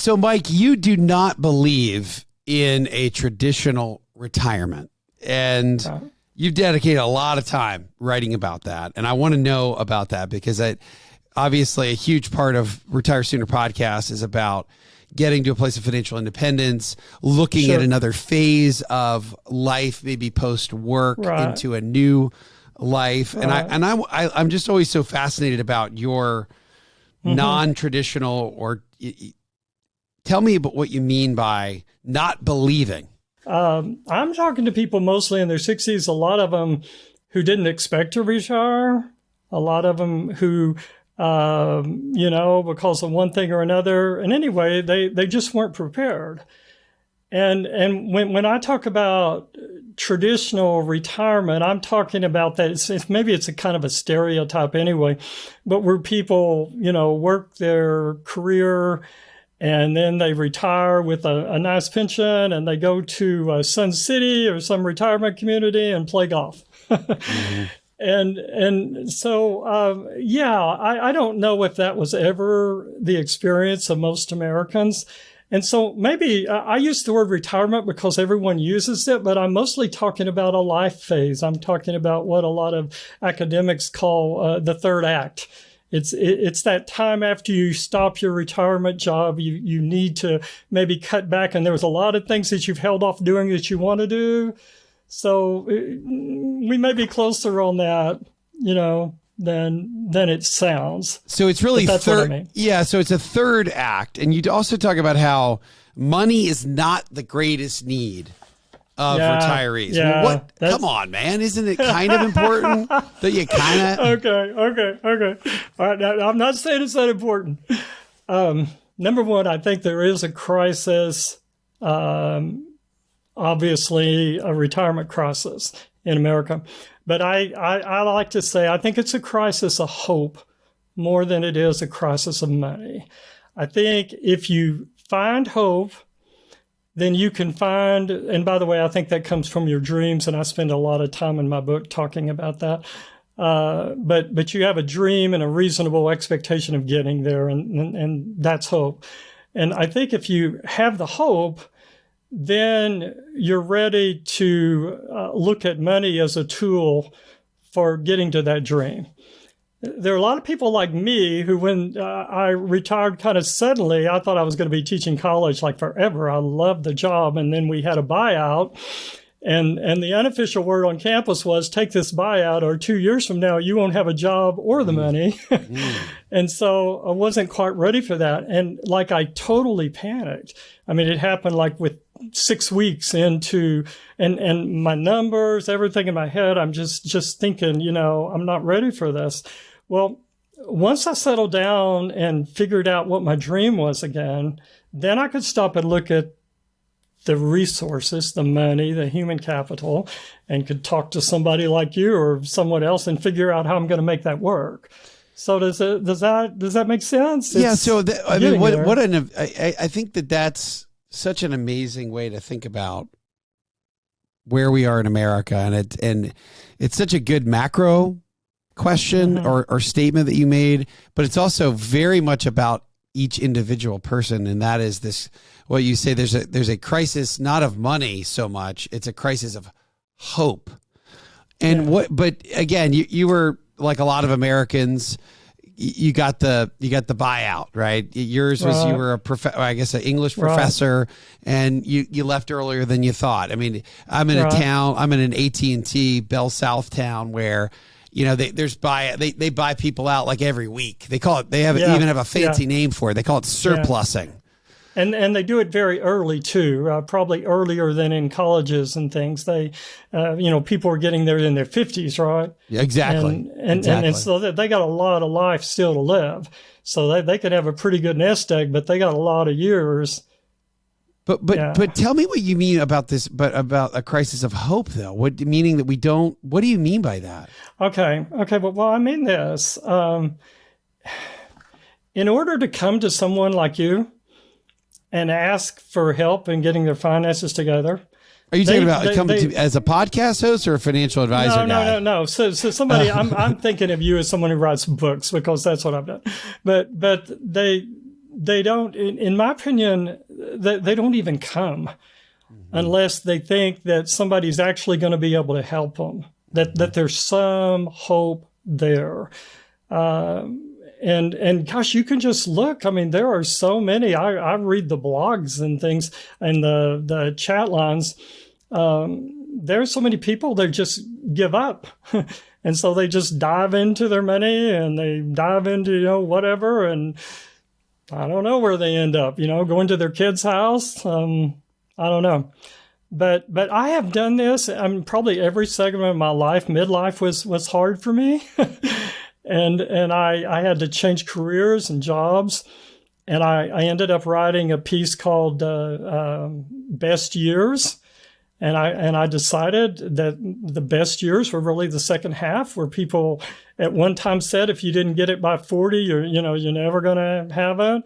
So Mike, you do not believe in a traditional retirement, and you've dedicated a lot of time writing about that. And I want to know about that because obviously a huge part of Retire Sooner podcast is about getting to a place of financial independence, looking at another phase of life, maybe post work into a new life. And I'm just always so fascinated about your non-traditional, or tell me about what you mean by not believing. I'm talking to people mostly in their 60s, a lot of them who didn't expect to retire, a lot of them who, because of one thing or another. And anyway, they just weren't prepared. And when I talk about traditional retirement, I'm talking about that. Maybe it's a kind of a stereotype anyway, but where people, work their career and then they retire with a nice pension and they go to Sun City or some retirement community and play golf. And so, I don't know if that was ever the experience of most Americans. And so maybe I use the word retirement because everyone uses it, but I'm mostly talking about a life phase. I'm talking about what a lot of academics call the third act. It's that time after you stop your retirement job, you need to maybe cut back, and there's a lot of things that you've held off doing that you want to do. So we may be closer on that, than it sounds. So it's really that's third. What I mean. Yeah. So it's a third act. And you also talk about how money is not the greatest need of retirees. Yeah, well, come on, man. Isn't it kind of important that you kind of... Okay. All right. Now, I'm not saying it's that important. Number one, I think there is a crisis, obviously a retirement crisis in America. But I like to say I think it's a crisis of hope more than it is a crisis of money. I think if you find hope, then you can find, and by the way, I think that comes from your dreams, and I spend a lot of time in my book talking about that. But you have a dream and a reasonable expectation of getting there, and that's hope. And I think if you have the hope, then you're ready to look at money as a tool for getting to that dream. There are a lot of people like me who, when I retired kind of suddenly, I thought I was going to be teaching college like forever. I loved the job. And then we had a buyout. And the unofficial word on campus was, take this buyout or 2 years from now, you won't have a job or the money. And so I wasn't quite ready for that. And I totally panicked. I mean, it happened with 6 weeks into, and my numbers, everything in my head, I'm just thinking, I'm not ready for this. Well, once I settled down and figured out what my dream was again, then I could stop and look at the resources, the money, the human capital, and could talk to somebody like you or someone else and figure out how I'm going to make that work. So does that make sense? Yeah. So I think that's such an amazing way to think about where we are in America, and it's such a good macro question or statement that you made, but it's also very much about each individual person, and that is this. What you say, there's a crisis not of money so much; it's a crisis of hope. And but again, you were like a lot of Americans. You got the buyout, right? Yours was you were an English professor, and you left earlier than you thought. I mean, I'm in a town, I'm in an AT&T Bell South town where, they buy people out like every week. They call it, even have a fancy name for it. They call it surplusing. And they do it very early too, probably earlier than in colleges and things. They, people are getting there in their 50s, right? Yeah, exactly. And so they got a lot of life still to live. So they could have a pretty good nest egg, but they got a lot of years. But tell me what you mean about this, but about a crisis of hope, though. What do you mean by that? Okay. Well, I mean this. In order to come to someone like you and ask for help in getting their finances together. Are you talking about coming as a podcast host or a financial advisor? No. So somebody, I'm thinking of you as someone who writes books because that's what I've done. But they don't, in my opinion, they don't even come unless they think that somebody's actually going to be able to help them, that there's some hope there. And gosh, you can just look. I mean, there are so many. I read the blogs and things and the chat lines. There's so many people that just give up. And so they just dive into their money and they dive into, whatever. And I don't know where they end up, going to their kid's house. I don't know. But I have done this. I mean, probably every segment of my life, midlife was hard for me. And I had to change careers and jobs. And I ended up writing a piece called Best Years. And I decided that the best years were really the second half, where people at one time said, if you didn't get it by 40, you're never going to have it.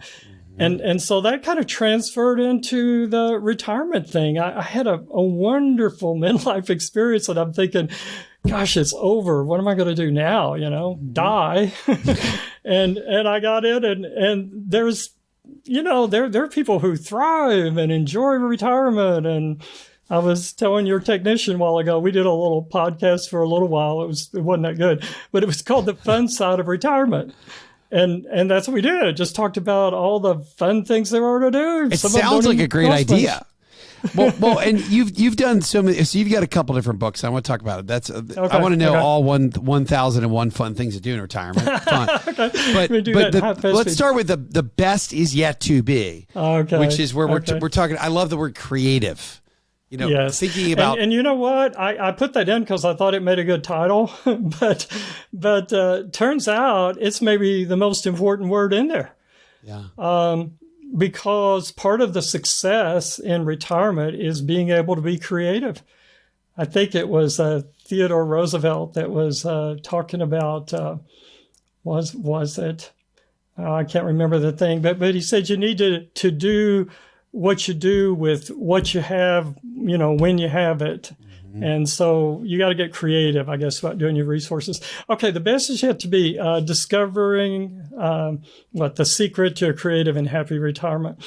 And so that kind of transferred into the retirement thing. I had a wonderful midlife experience, and I'm thinking, gosh, it's over. What am I going to do now? Die. and I got in, and there's, there are people who thrive and enjoy retirement. And I was telling your technician a while ago, we did a little podcast for a little while. It wasn't that good, but it was called The Fun Side of Retirement. And that's what we did. Just talked about all the fun things there are to do. It sounds like a great idea. Well, and you've done so many. So you've got a couple different books. I want to talk about it. Okay, I want to know all 1,001 fun things to do in retirement. Fun. Okay. But let's start with the best is yet to be. Okay. Which is where we're talking. I love the word creative. Yes. Thinking about, and you know what? I put that in because I thought it made a good title, but turns out it's maybe the most important word in there. Yeah. Because part of the success in retirement is being able to be creative. I think it was Theodore Roosevelt that was talking about. Was it? I can't remember the thing, but he said you need to do what you do with what you have, when you have it. Mm-hmm. And so you got to get creative, I guess, about doing your resources. Okay, the best is yet to be discovering the secret to a creative and happy retirement.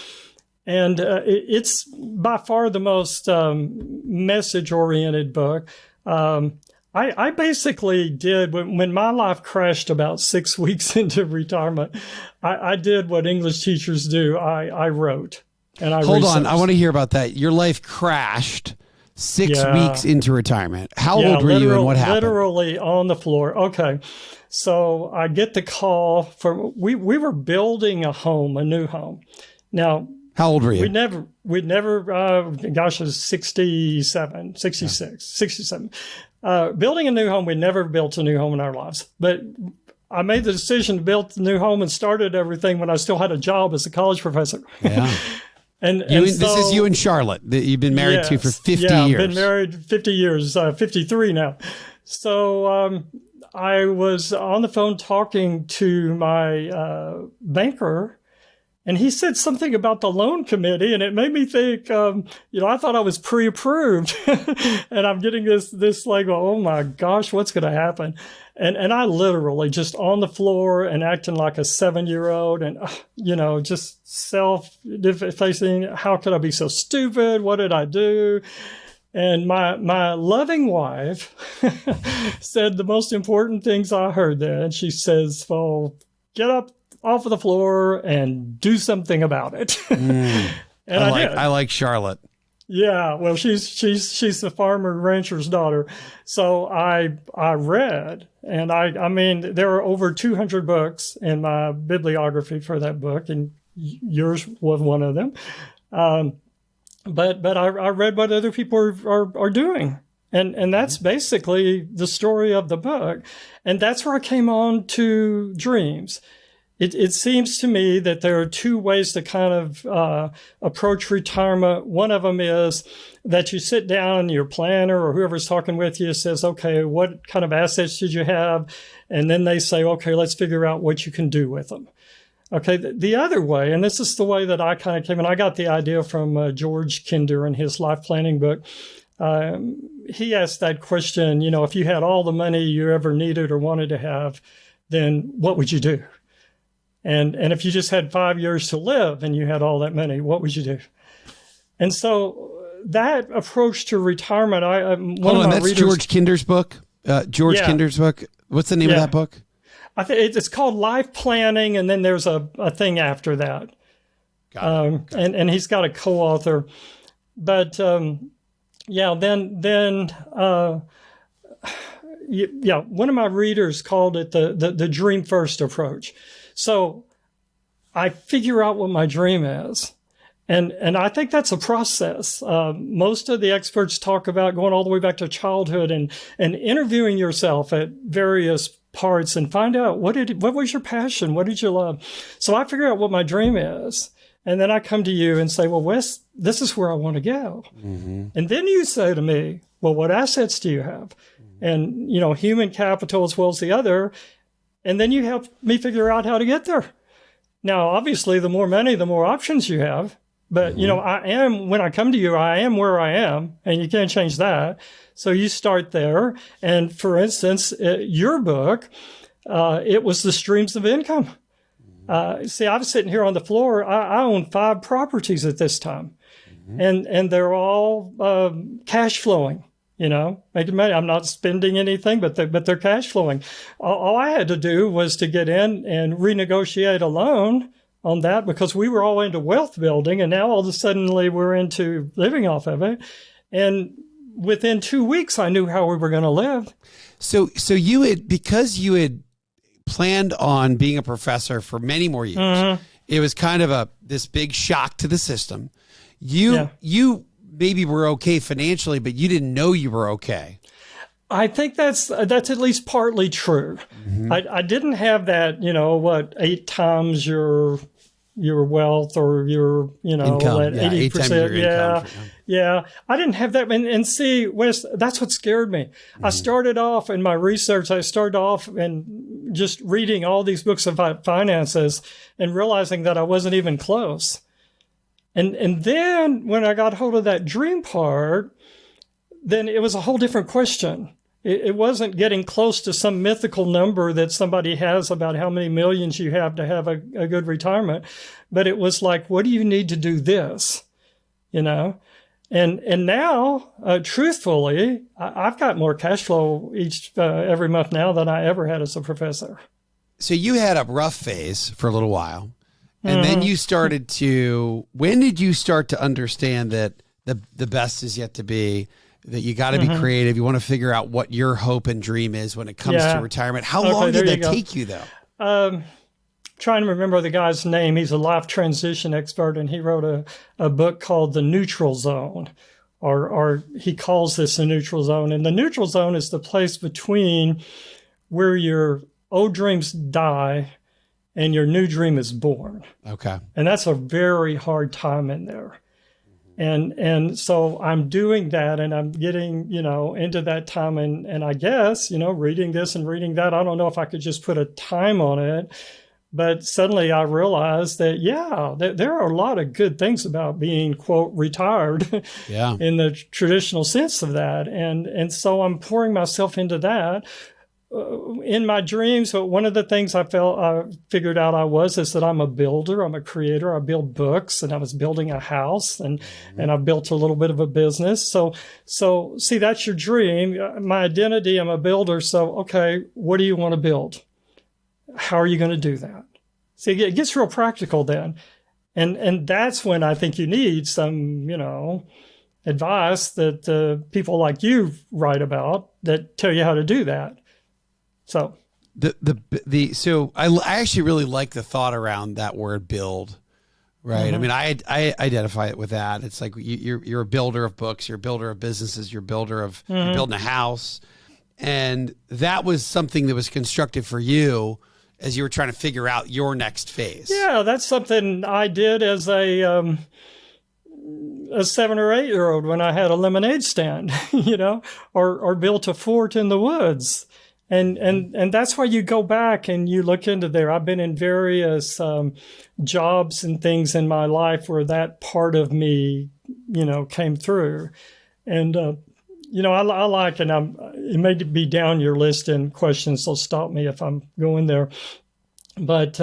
And it's by far the most message-oriented book. I basically did, when my life crashed about 6 weeks into retirement, I did what English teachers do. I wrote. And Hold on, I want to hear about that. Your life crashed 6 weeks into retirement. How old were you and what happened? Literally on the floor. Okay. So I get the call from, we were building a new home. Now, how old were you? We'd never, gosh, I was 67. Building a new home, we'd never built a new home in our lives. But I made the decision to build the new home and started everything when I still had a job as a college professor. Yeah. This is you and Charlotte that you've been married to for 50 years. Yeah, I've been married 50 years, 53 now. So I was on the phone talking to my banker, and he said something about the loan committee, and it made me think, I thought I was pre-approved. And I'm getting this like, oh my gosh, what's going to happen? And I literally just on the floor and acting like a 7-year-old and, just self-facing. How could I be so stupid? What did I do? And my loving wife said the most important things I heard there. And she says, well, get up off of the floor and do something about it. And I did. I like Charlotte. Yeah, well, she's the farmer rancher's daughter. So I read, and I mean, there are over 200 books in my bibliography for that book, and yours was one of them. But I read what other people are doing, and that's basically the story of the book, and that's where I came on to dreams. It seems to me that there are two ways to kind of approach retirement. One of them is that you sit down and your planner or whoever's talking with you says, okay, what kind of assets did you have? And then they say, okay, let's figure out what you can do with them. Okay, the other way, and this is the way that I kind of came in, I got the idea from George Kinder in his life planning book. He asked that question, if you had all the money you ever needed or wanted to have, then what would you do? And if you just had 5 years to live and you had all that money, what would you do? And so that approach to retirement, Hold on, that's George Kinder's book. Kinder's book. What's the name of that book? I think it's called Life Planning, and then there's a thing after that. Got it. And he's got a co-author, but one of my readers called it the dream first approach. So I figure out what my dream is. And I think that's a process. Most of the experts talk about going all the way back to childhood and interviewing yourself at various parts and find out what was your passion? What did you love? So I figure out what my dream is. And then I come to you and say, well, Wes, this is where I want to go. Mm-hmm. And then you say to me, well, what assets do you have? And, human capital as well as the other. And then you help me figure out how to get there. Now, obviously, the more money, the more options you have. But, when I come to you, I am where I am, and you can't change that. So you start there. And for instance, your book, it was the streams of income. See, I was sitting here on the floor. I own 5 properties at this time, and they're all cash flowing. Making money. I'm not spending anything, but they're cash flowing. All I had to do was to get in and renegotiate a loan on that because we were all into wealth building, and now all of a sudden we're into living off of it. And within 2 weeks, I knew how we were going to live. So because you had planned on being a professor for many more years, it was kind of this big shock to the system. You maybe were okay financially, but you didn't know you were okay. I think that's at least partly true. Mm-hmm. I didn't have that, 8 times your wealth or your, income. That 80%. Yeah. I didn't have that. And see, Wes, that's what scared me. Mm-hmm. I started off in my research, and just reading all these books about finances and realizing that I wasn't even close. And then when I got hold of that dream part, then it was a whole different question. It wasn't getting close to some mythical number that somebody has about how many millions you have to have a good retirement. But it was like, what do you need to do this? And now, truthfully, I've got more cash flow every month now than I ever had as a professor. So you had a rough phase for a little while. And then you started when did you start to understand that the best is yet to be, that you got to be creative? You want to figure out what your hope and dream is when it comes to retirement. How long did that take you, though? Trying to remember the guy's name. He's a life transition expert, and he wrote a book called The Neutral Zone, or he calls this the neutral zone. And the neutral zone is the place between where your old dreams die and your new dream is born. Okay. And that's a very hard time in there. And so I'm doing that, and I'm getting, into that time. And I guess, reading this and reading that, I don't know if I could just put a time on it, but suddenly I realized that, there are a lot of good things about being, quote, retired in the traditional sense of that. And so I'm pouring myself into that. In my dreams, one of the things I figured out is that I'm a builder, I'm a creator. I build books, and I was building a house, and I've built a little bit of a business. So see, that's your dream. My identity, I'm a builder. So, okay, what do you want to build? How are you going to do that? See, it gets real practical then. And that's when I think you need some, advice that people like you write about that tell you how to do that. So so I actually really like the thought around that word build, right? I mean, I identify it with that. It's like you're a builder of books, you're a builder of businesses, you're you're building a house. And that was something that was constructive for you as you were trying to figure out your next phase. Yeah, that's something I did as a 7 or 8 year old when I had a lemonade stand, or built a fort in the woods. And that's why you go back and you look into there. I've been in various jobs and things in my life where that part of me, came through. And, I like, and it may be down your list in questions, so stop me if I'm going there. But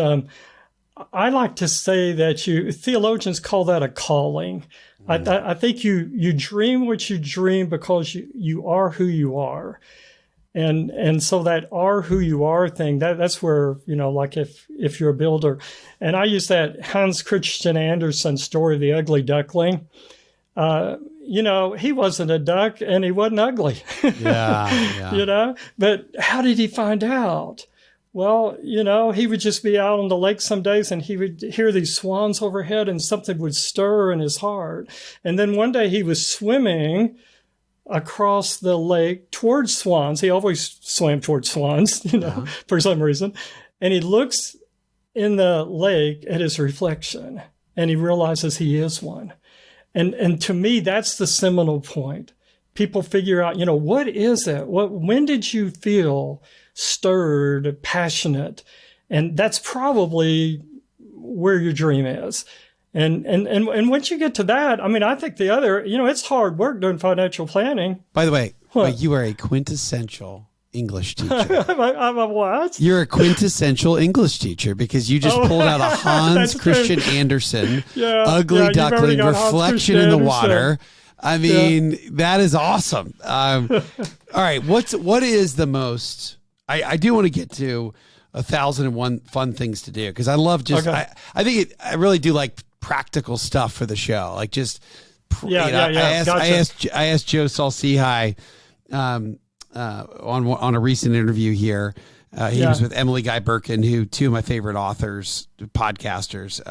I like to say that theologians call that a calling. I think you dream what you dream because you are who you are. And so that are who you are thing, that's where, like if you're a builder, and I use that Hans Christian Andersen story of the ugly duckling. He wasn't a duck and he wasn't ugly. Yeah. But how did he find out? Well, he would just be out on the lake some days and he would hear these swans overhead and something would stir in his heart. And then one day he was swimming across the lake towards swans. He always swam towards swans, for some reason. And he looks in the lake at his reflection and he realizes he is one. And to me, that's the seminal point. People figure out, what is it? When did you feel stirred, passionate? And that's probably where your dream is. And once you get to that, I think the other, it's hard work doing financial planning. By the way, you are a quintessential English teacher. I'm a what? You're a quintessential English teacher because you just pulled out a Hans Christian Andersen, ugly duckling, reflection in the water. That is awesome. All right. What is the most, I do want to get to 1,001 fun things to do because I love I really do like practical stuff for the show. Like just, I asked Joe Salsihai, on a recent interview here. He was with Emily Guy Birkin, who two of my favorite authors, podcasters.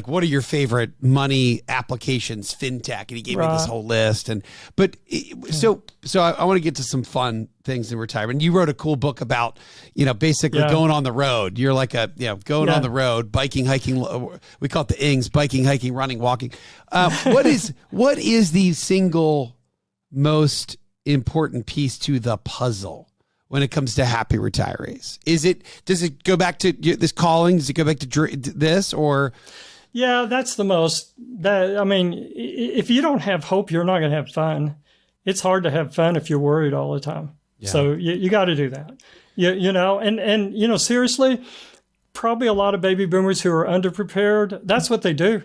What are your favorite money applications, fintech? And he gave me this whole list. So I want to get to some fun things in retirement. You wrote a cool book about, basically going on the road. You're like going on the road, biking, hiking. We call it the Ings: biking, hiking, running, walking. What is the single most important piece to the puzzle when it comes to happy retirees? Does it go back to this calling? Does it go back to this or? Yeah, that's the most if you don't have hope, you're not going to have fun. It's hard to have fun if you're worried all the time. Yeah. So you got to do that. Seriously, probably a lot of baby boomers who are underprepared. That's what they do.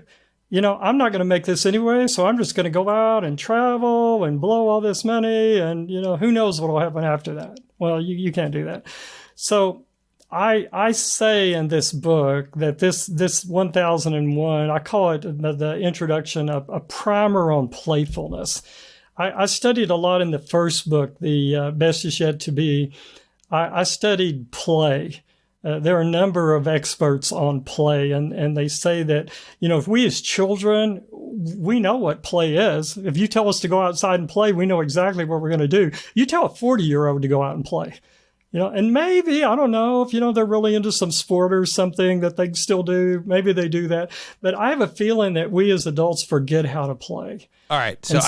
I'm not going to make this anyway, so I'm just going to go out and travel and blow all this money. And, who knows what will happen after that? Well, you can't do that. So I say in this book that this 1001, I call it the introduction, a primer on playfulness. I studied a lot in the first book, The Best Is Yet to Be. I studied play. There are a number of experts on play, and they say that, if we as children, we know what play is. If you tell us to go outside and play, we know exactly what we're going to do. You tell a 40-year-old to go out and play, and maybe, I don't know, if, they're really into some sport or something that they still do, maybe they do that. But I have a feeling that we as adults forget how to play. All right. So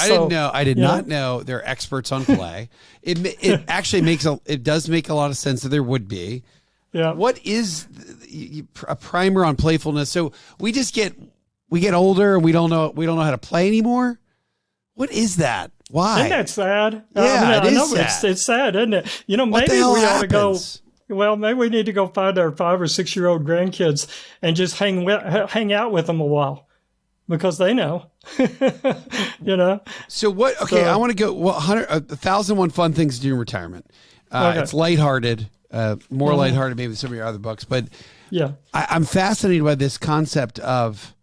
I did not know they're experts on play. It actually does make a lot of sense that there would be. Yeah. What is a primer on playfulness? So we get older and we don't know how to play anymore. What is that? Why? Isn't that sad? Yeah, it is sad. It's sad, isn't it? Maybe we ought to go. Well, maybe we need to go find our 5 or 6 year old grandkids and just hang out with them a while because they know. So what? Okay, I want to go. 1,001 fun things to do in retirement. It's lighthearted. More lighthearted maybe than some of your other books, but I'm fascinated by this concept of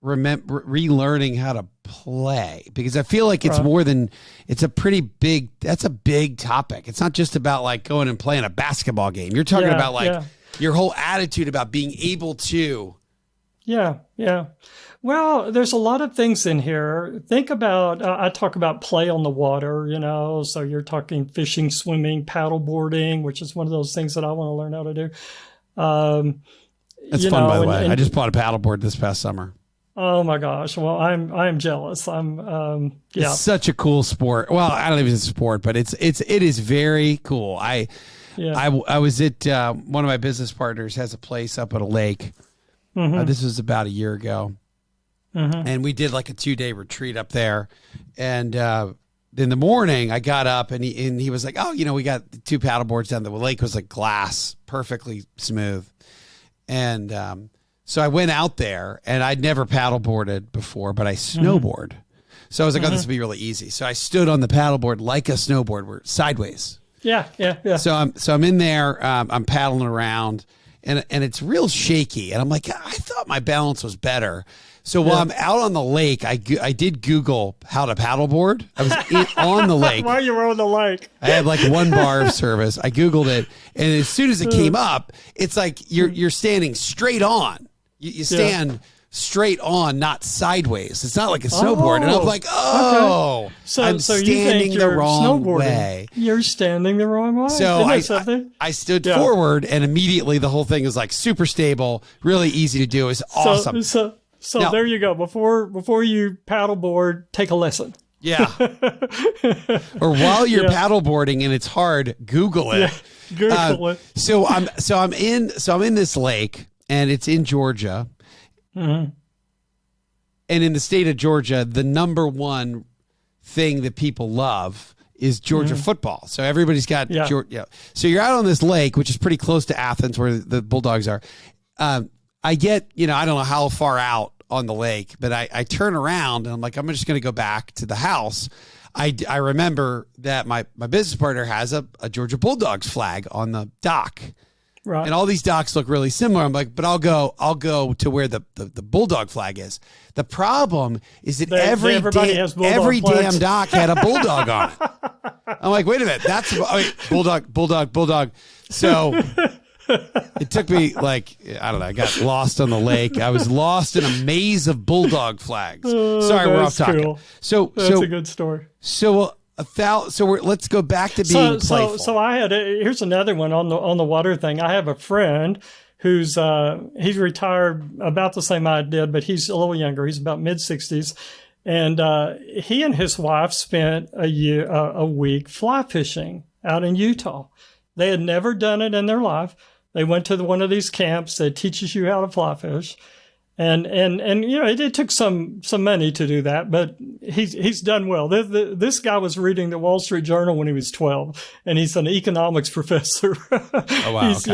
relearning how to play because I feel like it's more than it's a pretty big. That's a big topic. It's not just about like going and playing a basketball game. You're talking about your whole attitude about being able to. Yeah. Well, there's a lot of things in here. Think about, I talk about play on the water, so you're talking fishing, swimming, paddle boarding, which is one of those things that I want to learn how to do. That's fun, by the way. I just bought a paddleboard this past summer. Oh my gosh. Well, I'm jealous. It's such a cool sport. Well, I don't know if it's a sport, but it is very cool. I was at, one of my business partners has a place up at a lake. This was about a year ago. And we did like a 2-day retreat up there. And in the morning, I got up and he was like, oh, we got 2 paddle boards down. The lake was like glass, perfectly smooth. And So I went out there, and I'd never paddleboarded before, but I snowboard. So I was like, oh, this will be really easy. So I stood on the paddleboard like a snowboard, we're sideways. Yeah. So I'm in there, I'm paddling around, and it's real shaky. And I'm like, I thought my balance was better. So while I'm out on the lake, I did Google how to paddleboard. I was on the lake. While you were on the lake. I had like 1 bar of service. I Googled it. And as soon as it came up, it's like you're standing straight on. You stand straight on, not sideways. It's not like a snowboard. And I was like, okay. I'm standing the wrong way. You're standing the wrong way. So I stood forward, and immediately the whole thing was like super stable, really easy to do. It was awesome. So now, there you go. Before you paddleboard, take a lesson. Yeah. Or while you're paddleboarding and it's hard, Google it. Yeah, Google it. So I'm in this lake, and it's in Georgia. Mm-hmm. And in the state of Georgia, the number one thing that people love is Georgia football. So everybody's got Georgia. So you're out on this lake, which is pretty close to Athens, where the Bulldogs are. I get, I don't know how far out on the lake, but I turn around and I'm like, I'm just going to go back to the house. I remember that my business partner has a Georgia Bulldogs flag on the dock. Right. And all these docks look really similar. I'm like, but I'll go to where the Bulldog flag is. The problem is that every damn dock had a Bulldog on it. I'm like, wait a minute, that's Bulldog. So it took me like, I don't know, I got lost on the lake. I was lost in a maze of Bulldog flags. Sorry, we're off topic. Cool. That's a good story. Let's go back to being playful. So here's another one on the water thing. I have a friend who's he's retired about the same I did, but he's a little younger. He's about mid-60s, and he and his wife spent a week fly fishing out in Utah. They had never done it in their life. They went to one of these camps that teaches you how to fly fish. And it took some money to do that, but he's done well. This guy was reading the Wall Street Journal when he was 12, and he's an economics professor. Oh wow! He's,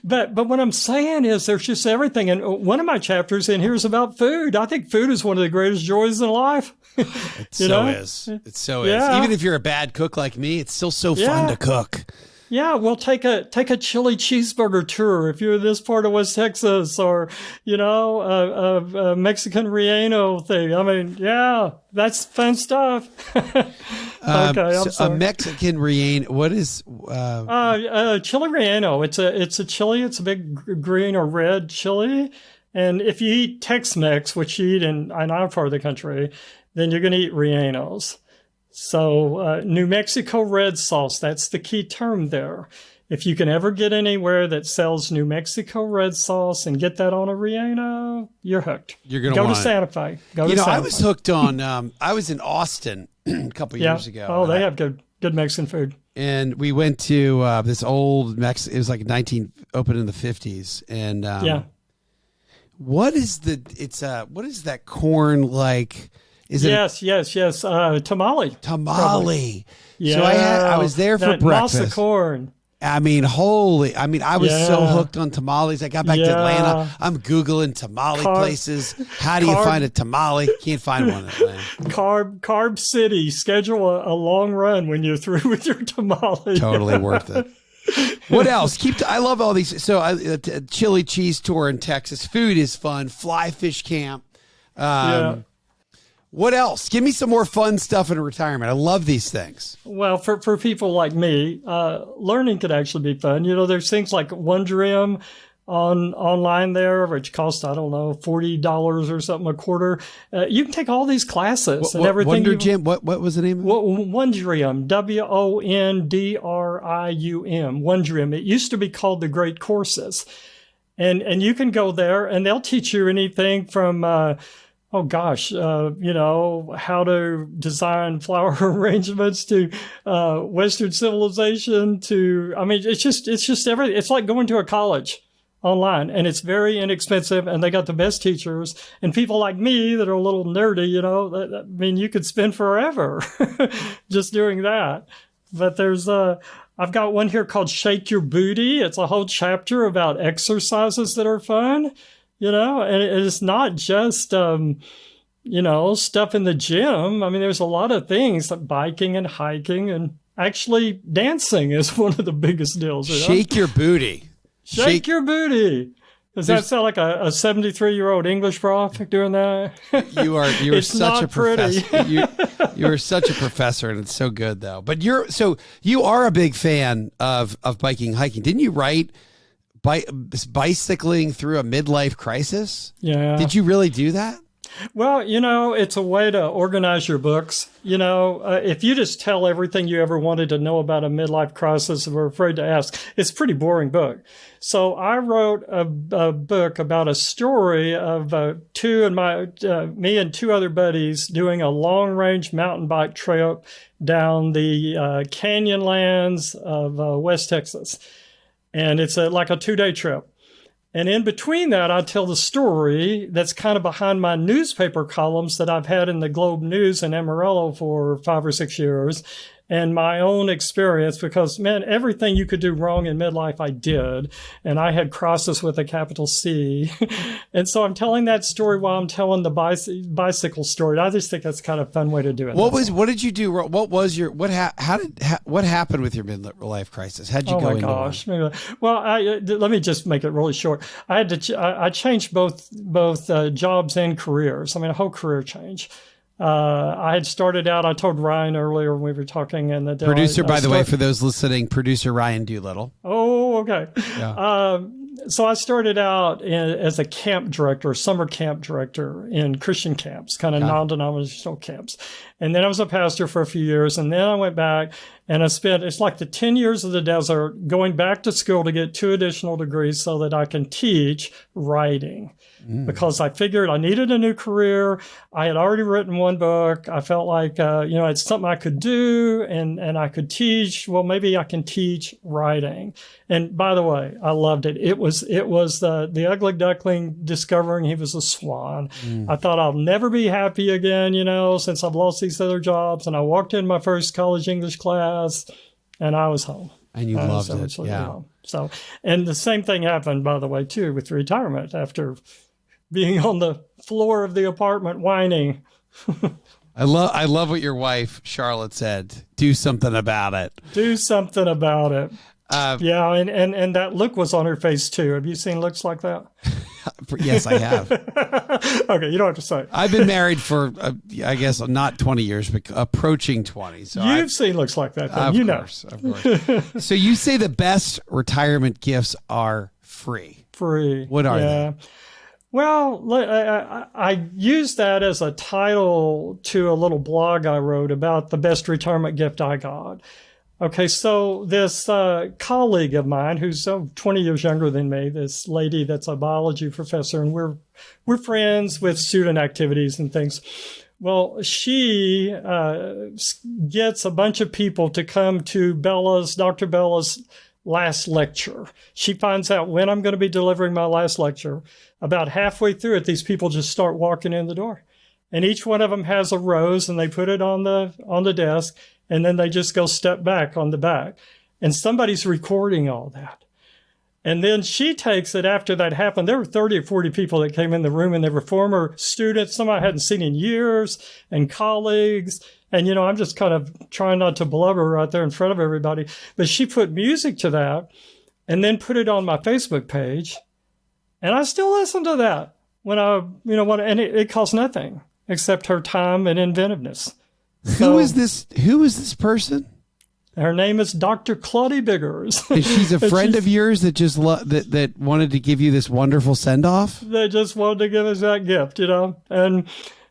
But what I'm saying is there's just everything. And one of my chapters in here is about food. I think food is one of the greatest joys in life. It so is. Even if you're a bad cook like me, it's still so fun to cook. Yeah, well, take a chili cheeseburger tour if you're this part of West Texas, or a Mexican relleno thing. I mean, that's fun stuff. Okay, I'm sorry. A Mexican relleno. What is chili relleno? It's a chili. It's a big green or red chili, and if you eat Tex-Mex, which you eat in our part of the country, then you're going to eat rellenos. So New Mexico red sauce, that's the key term there. If you can ever get anywhere that sells New Mexico red sauce and get that on a relleno, you're hooked. You're going to go to Santa Fe. I was hooked on, I was in Austin a couple years ago. Oh, they have good Mexican food. And we went to this old it was like opened in the 50s. And what is that corn like? Yes. Tamale. Tamale. Yeah. So I was there for breakfast. Masa corn. I was so hooked on tamales. I got back to Atlanta. I'm Googling tamale places. How do you find a tamale? Can't find one in Atlanta. Carb City. Schedule a long run when you're through with your tamale. Totally worth it. What else? I love all these. So chili cheese tour in Texas. Food is fun. Fly fish camp. What else? Give me some more fun stuff in retirement. I love these things. Well, for people like me, learning could actually be fun. There's things like Wondrium online there, which cost, I don't know, $40 or something a quarter. You can take all these classes and everything. Wondrium? What was the name of it? Wondrium. Wondrium. Wondrium. It used to be called the Great Courses. And you can go there and they'll teach you anything from how to design flower arrangements to Western civilization to, it's just everything. It's like going to a college online, and it's very inexpensive, and they got the best teachers and people like me that are a little nerdy, you could spend forever just doing that. But there's I've got one here called Shake Your Booty. It's a whole chapter about exercises that are fun, and it's not just, stuff in the gym. I mean, there's a lot of things like biking and hiking, and actually dancing is one of the biggest deals. Shake your booty. Shake your booty. Does that sound like a 73-year-old English prof doing that? You are such a professor. You are such a professor, and it's so good though. But you are a big fan of biking, hiking. Didn't you write bicycling through a midlife crisis? Yeah. Did you really do that? Well, it's a way to organize your books. If you just tell everything you ever wanted to know about a midlife crisis and were afraid to ask, it's a pretty boring book. So I wrote a book about a story of me and two other buddies doing a long-range mountain bike trip down the canyon lands of West Texas. And it's like a 2-day trip. And in between that, I tell the story that's kind of behind my newspaper columns that I've had in the Globe News and Amarillo for 5 or 6 years, and my own experience, because, man, everything you could do wrong in midlife, I did. And I had crisis with a capital C. And so I'm telling that story while I'm telling the bicycle story. I just think that's kind of a fun way to do it. What did you do? What was your, what happened with your midlife crisis? How'd you go into it? Oh my gosh. Well, let me just make it really short. I changed both jobs and careers. I mean, a whole career change. I had started out, I told Ryan earlier when we were talking, and the producer, by the way, for those listening, producer Ryan Doolittle. Oh, okay. Yeah. So I started out as a camp director, summer camp director in Christian camps, kind of non-denominational camps. And then I was a pastor for a few years. And then I went back and it's like the 10 years of the desert, going back to school to get 2 additional degrees so that I can teach writing. Because I figured I needed a new career. I had already written 1 book. I felt like, it's something I could do and I could teach. Well, maybe I can teach writing. And by the way, I loved it. It was the ugly duckling discovering he was a swan. I thought I'll never be happy again, since I've lost these other jobs. And I walked in my first college English class and I was home. And you loved it. Yeah. Home. So, and the same thing happened, by the way, too, with retirement after being on the floor of the apartment whining. I love what your wife, Charlotte, said. Do something about it. Do something about it. Yeah, and that look was on her face, too. Have you seen looks like that? Yes, I have. Okay, you don't have to say. I've been married for, I guess, not 20 years, but approaching 20. So You've seen looks like that, then. Of course. So you say the best retirement gifts are free. Free. What are they? Well, I used that as a title to a little blog I wrote about the best retirement gift I got. Okay, so this colleague of mine who's 20 years younger than me, this lady that's a biology professor, and we're friends with student activities and things. Well, she gets a bunch of people to come to Dr. Bellah's last lecture. She finds out when I'm going to be delivering my last lecture. About halfway through it, these people just start walking in the door. And each one of them has a rose, and they put it on the desk, and then they just go step back on the back. And somebody's recording all that. And then she takes it after that happened. There were 30 or 40 people that came in the room, and they were former students, some I hadn't seen in years, and colleagues. And, I'm just kind of trying not to blubber right there in front of everybody. But she put music to that and then put it on my Facebook page. And I still listen to that when and it costs nothing except her time and inventiveness. Who is this person? Her name is Dr. Claudie Biggers. And she's a friend of yours that just that wanted to give you this wonderful send-off? They just wanted to give us that gift, And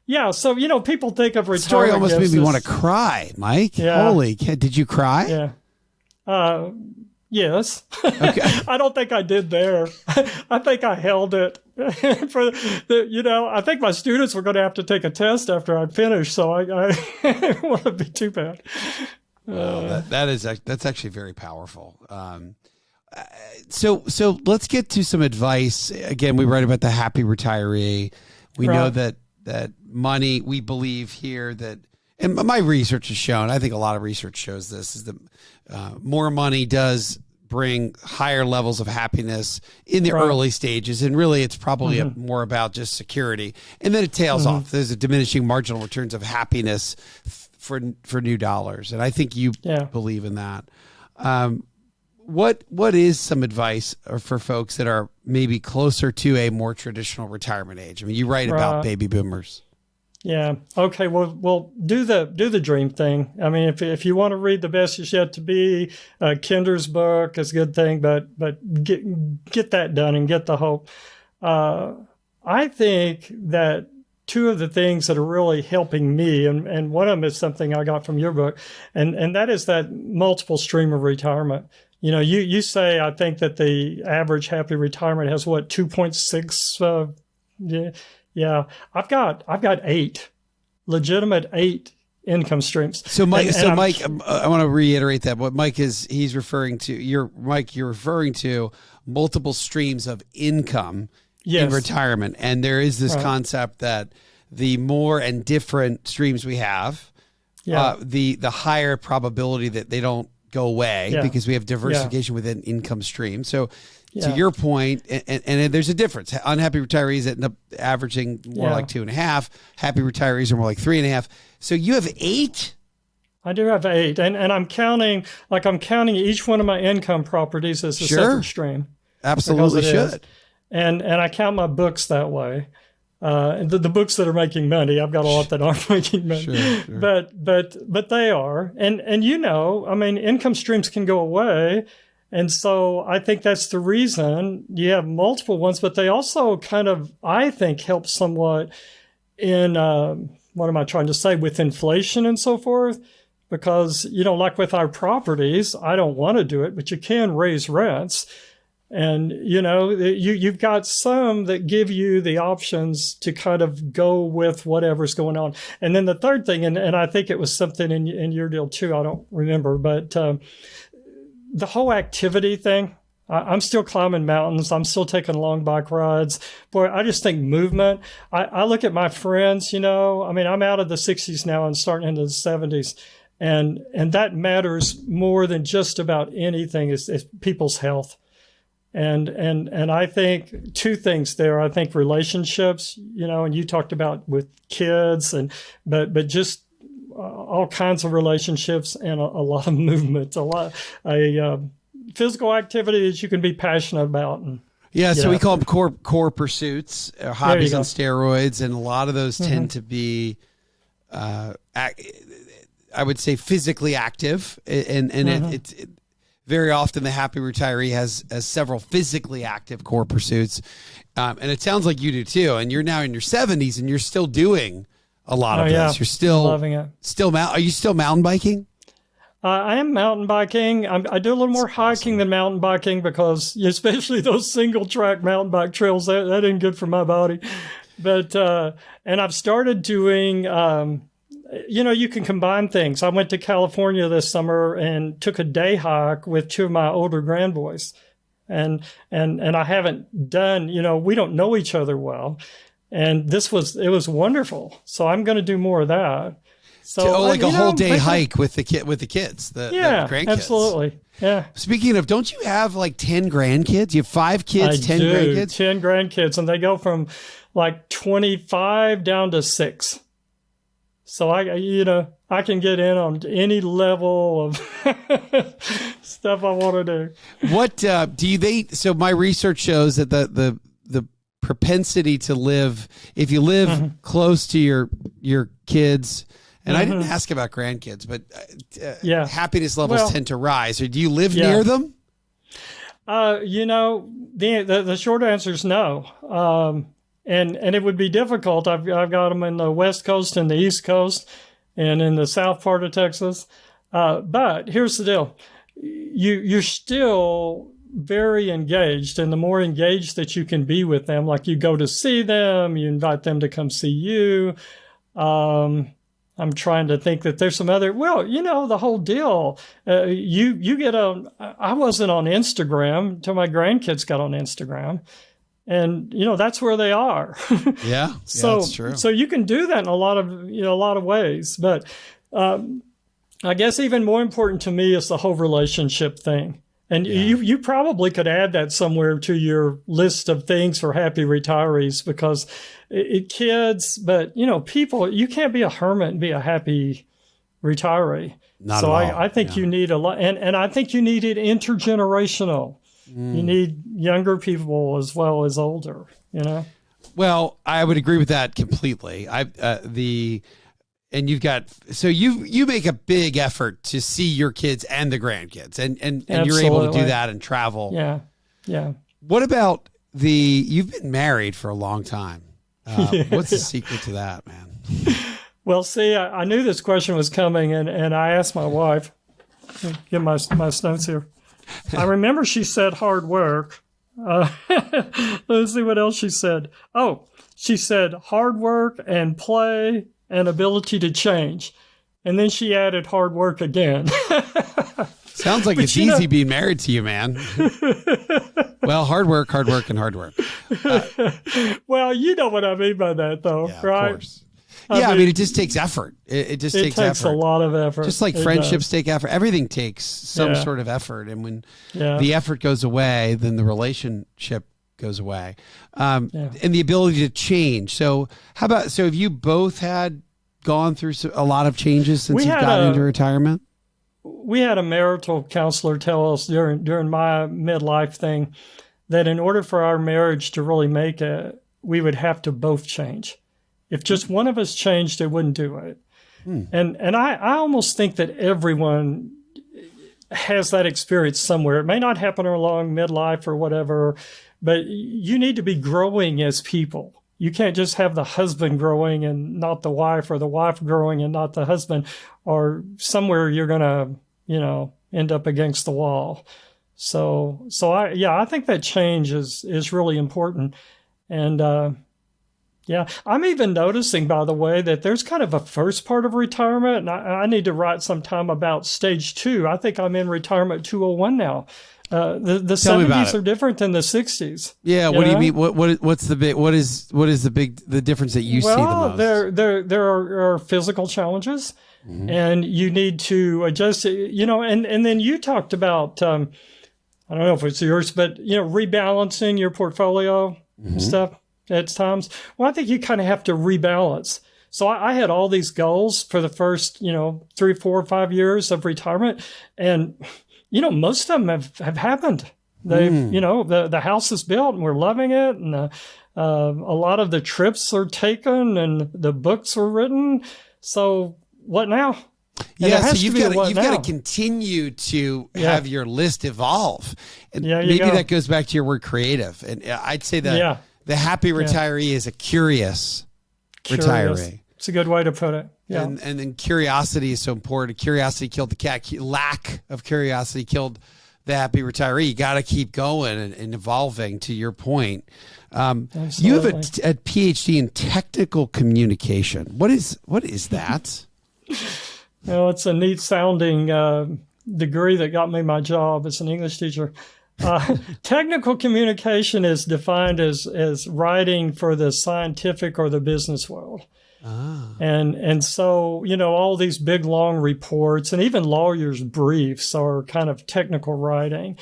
yeah, so, people think of retirement story almost made me want to cry, Mike. Yeah. Holy, did you cry? Yeah. Yes. Okay. I don't think I did there. I think I held it. I think my students were going to have to take a test after I finished, so I don't want to be too bad. That's actually very powerful. So let's get to some advice. Again, we write about the happy retiree. We know that money, we believe here that And my research has shown, I think a lot of research shows this, is that more money does bring higher levels of happiness in the early stages. And really, it's probably more about just security. And then it tails off. There's a diminishing marginal returns of happiness for new dollars. And I think you believe in that. What is some advice for folks that are maybe closer to a more traditional retirement age? I mean, you write about baby boomers. Yeah. Okay. Well, do the dream thing. I mean, if you want to read The Best Is Yet to Be, Kinder's book is a good thing, but get that done and get the hope. I think that two of the things that are really helping me, and one of them is something I got from your book, and that is that multiple stream of retirement. You know, you say, I think that the average happy retirement has 2.6. Yeah. I've got 8 legitimate income streams. So Mike, Mike, I want to reiterate that what Mike he's referring to. You're referring to multiple streams of income in retirement, and there is this concept that the more and different streams we have, the higher probability that they don't go away because we have diversification within income stream. So to your point, and there's a difference. Unhappy retirees end up averaging more like 2.5. Happy retirees are more like 3.5. So you have 8? I do have 8. And I'm counting each one of my income properties as a separate stream. Absolutely should. And I count my books that way. The books that are making money, I've got a lot that aren't making money, sure. But they are. And you know, I mean, income streams can go away. And so I think that's the reason you have multiple ones, but they also kind of, I think, help somewhat in, what am I trying to say, with inflation and so forth. Because, you know, like with our properties, I don't want to do it, but you can raise rents. And, you know, you've got some that give you the options to kind of go with whatever's going on. And then the third thing, and I think it was something in your deal too, I don't remember, but the whole activity thing, I'm still climbing mountains. I'm still taking long bike rides. Boy, I just think movement. I look at my friends, you know, I mean, I'm out of the 60s now and starting into the 70s. And that matters more than just about anything is people's health. And I think 2 things there. I think relationships, you know, and you talked about with kids but just all kinds of relationships and a lot of movement, a physical activity that you can be passionate about. And, so we call them core pursuits, hobbies on steroids, and a lot of those tend to be, I would say, physically active, and it's very often the happy retiree has several physically active core pursuits, and it sounds like you do too. And you're now in your 70s, and you're still doing a lot of this. You're still loving it. Are you still mountain biking? I am mountain biking. I do a little more hiking than mountain biking because, especially those single track mountain bike trails, that ain't good for my body. But and I've started doing. You know, you can combine things. I went to California this summer and took a day hike with 2 of my older grandboys, and I haven't done. You know, we don't know each other well. And it was wonderful. So I'm going to do more of that. So like a whole day hike with the kids, the grandkids. Absolutely. Yeah. Speaking of, don't you have like 10 grandkids? You have 5 kids, 10 grandkids? 10 grandkids, and they go from like 25 down to 6. So I can get in on any level of stuff I want to do. What so my research shows that the propensity to live, if you live close to your kids, and I didn't ask about grandkids, but happiness levels tend to rise. Or do you live near them? You know, the short answer is no. And it would be difficult. I've got them in the West Coast and the East Coast and in the South part of Texas. But here's the deal. You're still very engaged, and the more engaged that you can be with them, like you go to see them, you invite them to come see you. I'm trying to think that there's some other, you know, the whole deal. You get I wasn't on Instagram until my grandkids got on Instagram. And, that's where they are. Yeah. So, that's true. So you can do that in a lot of ways. But I guess even more important to me is the whole relationship thing. And you probably could add that somewhere to your list of things for happy retirees, because kids, but people, you can't be a hermit and be a happy retiree. Not so at all. I think you need a lot, and I think you need it intergenerational. You need younger people as well as older. Well, I would agree with that completely. And you've got, so you make a big effort to see your kids and the grandkids, and you're able to do that and travel. Yeah. Yeah. What about you've been married for a long time. What's the secret to that, man? Well, see, I knew this question was coming, and I asked my wife, get my notes here. I remember she said hard work. Let's see what else she said. Oh, she said hard work and play and ability to change. And then she added hard work again. Sounds like it's easy being married to you, man. Well, hard work, and hard work. Well, you know what I mean by that, though, right? Of course. I mean, it just takes effort. It just takes effort. A lot of effort. Just like friendships take effort. Everything takes some sort of effort. And when the effort goes away, then the relationship goes away. And the ability to change. So have you both gone through a lot of changes since you got into retirement? We had a marital counselor tell us during my midlife thing that in order for our marriage to really make it, we would have to both change. If just one of us changed, it wouldn't do it. And I almost think that everyone has that experience somewhere. It may not happen along midlife or whatever, but you need to be growing as people. You can't just have the husband growing and not the wife, or the wife growing and not the husband, or somewhere you're going to, end up against the wall. So I think that change is really important. And, I'm even noticing, by the way, that there's kind of a first part of retirement, and I need to write sometime about stage 2. I think I'm in retirement 201 now. The 70s are different than the 60s. Yeah, what do you mean? What's the big? What is the difference that you see the most? There are physical challenges, and you need to adjust. And then you talked about I don't know if it's yours, but rebalancing your portfolio and stuff at times. Well, I think you kind of have to rebalance. So I had all these goals for the first 3, 4, 5 years of retirement, and most of them have happened. They've, the house is built and we're loving it. And a lot of the trips are taken and the books are written. So what now? So you've got to continue to have your list evolve. And maybe that goes back to your word creative. And I'd say that the happy retiree is a curious retiree. It's a good way to put it. Yeah. And then curiosity is so important. Curiosity killed the cat. Lack of curiosity killed the happy retiree. You got to keep going and evolving, to your point. You have a PhD in technical communication. What is that? Well, it's a neat sounding degree that got me my job as an English teacher. Technical communication is defined as writing for the scientific or the business world. And so, all these big, long reports and even lawyers' briefs are kind of technical writing.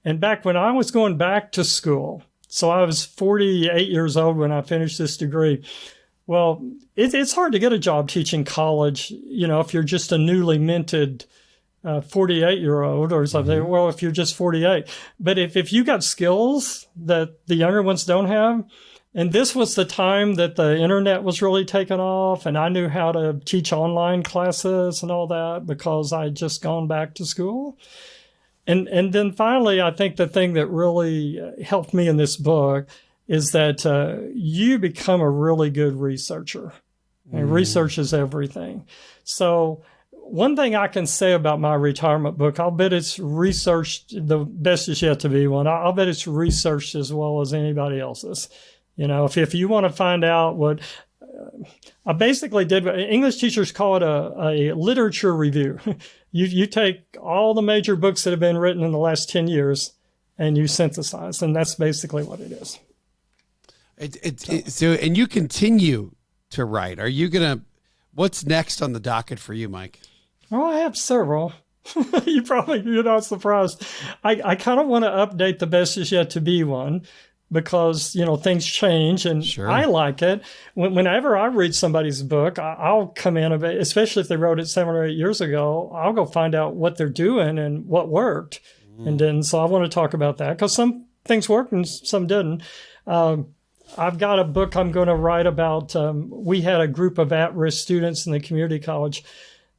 And back when I was going back to school, so I was 48 years old when I finished this degree. Well, it's hard to get a job teaching college, if you're just a newly minted 48-year-old or something. Well, if you're just 48. But if you got skills that the younger ones don't have, and this was the time that the internet was really taking off, and I knew how to teach online classes and all that because I had just gone back to school. And then finally, I think the thing that really helped me in this book is that you become a really good researcher. And research is everything. So one thing I can say about my retirement book, I'll bet it's researched, the best is yet to be one. I'll bet it's researched as well as anybody else's. If you want to find out what I basically did, what English teachers call it a literature review. You take all the major books that have been written in the last 10 years and you synthesize, and that's basically what it is. So, and you continue to write. Are you gonna? What's next on the docket for you, Mike? Oh, I have several. You're not surprised. I kind of want to update the Best Is Yet to Be one because, things change and Sure. I like it. Whenever I read somebody's book, I'll come in, especially if they wrote it 7 or 8 years ago, I'll go find out what they're doing and what worked. And then, so I want to talk about that because some things worked and some didn't. I've got a book I'm going to write about. We had a group of at-risk students in the community college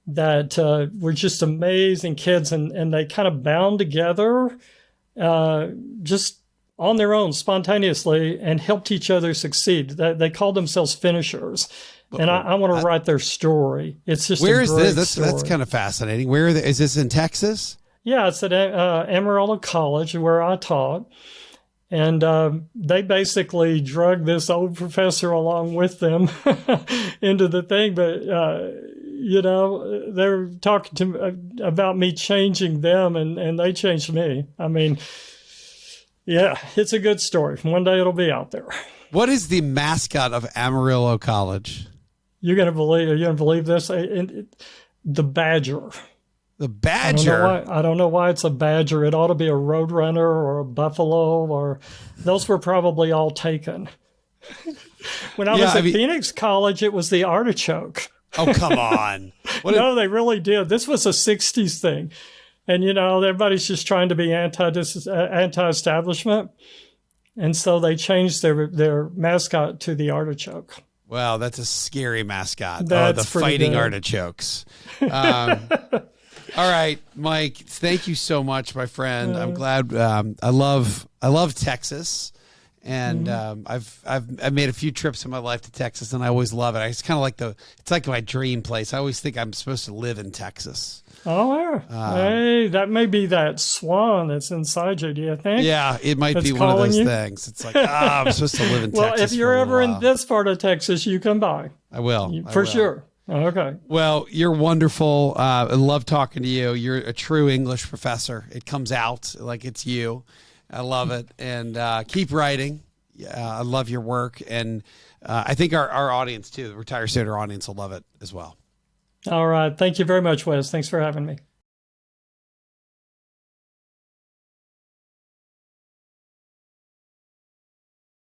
that were just amazing kids, and they kind of bound together just on their own, spontaneously, and helped each other succeed. They called themselves finishers. And I want to write their story. It's just where a is great this? story. That's kind of fascinating. Where is this in Texas? Yeah, it's at Amarillo College where I taught. And they basically drug this old professor along with them into the thing. But, they're talking to about me changing them, and they changed me. I mean, yeah, it's a good story. One day it'll be out there. What is the mascot of Amarillo College? You're gonna believe this? The badger. The badger. I don't know why it's a badger. It ought to be a roadrunner or a buffalo, or those were probably all taken. When I was at Phoenix College, it was the artichoke. Oh, come on. No, they really did. This was a 60s thing. And, everybody's just trying to be anti-establishment. And so they changed their mascot to the artichoke. Wow, that's a scary mascot. That's the fighting good. Artichokes. All right, Mike, thank you so much, my friend. I'm glad. I love Texas. And I've made a few trips in my life to Texas, and I always love it. It's kind of like it's like my dream place. I always think I'm supposed to live in Texas. Oh, yeah. Hey, that may be that swan that's inside you, do you think? Yeah, it might be one of those things. It's like, I'm supposed to live in Texas. Well, if you're ever in this part of Texas, you come by. I will. For sure. Okay. Well, you're wonderful. I love talking to you. You're a true English professor. It comes out like it's you. I love it. And keep writing. I love your work. And I think our audience, too, the Retire Sooner audience, will love it as well. All right. Thank you very much, Wes. Thanks for having me.